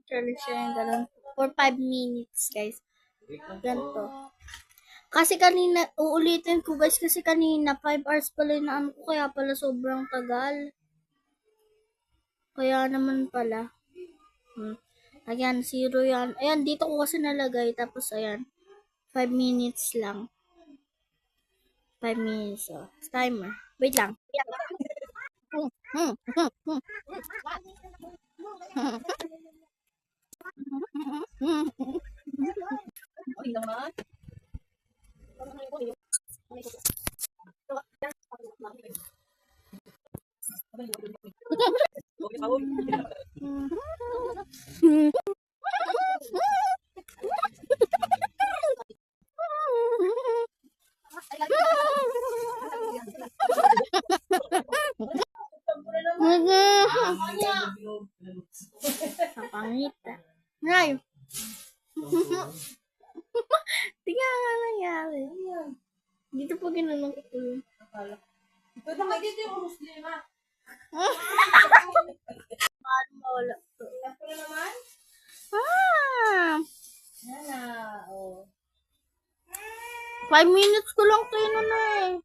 Literally siya yung ganun. For 5 minutes, guys. Ganito. Kasi kanina, uulitin ko guys, kasi kanina 5 hours pala yung ano ko, kaya pala sobrang tagal. Kaya naman pala. Ayan, 0 yan. Ayan, dito ko kasi nalagay, tapos ayan, 5 minutes lang. 5 minutes, oh. Timer. Wait lang. Okay naman. Kapangita. Ngay. Tingnan nga nangyari. Dito po ginanong ko yun. Ito na dito yung muslima. Mawala to. Ito na naman. Ah! Yan na. Oh. 5 minutes ko lang kayo na eh.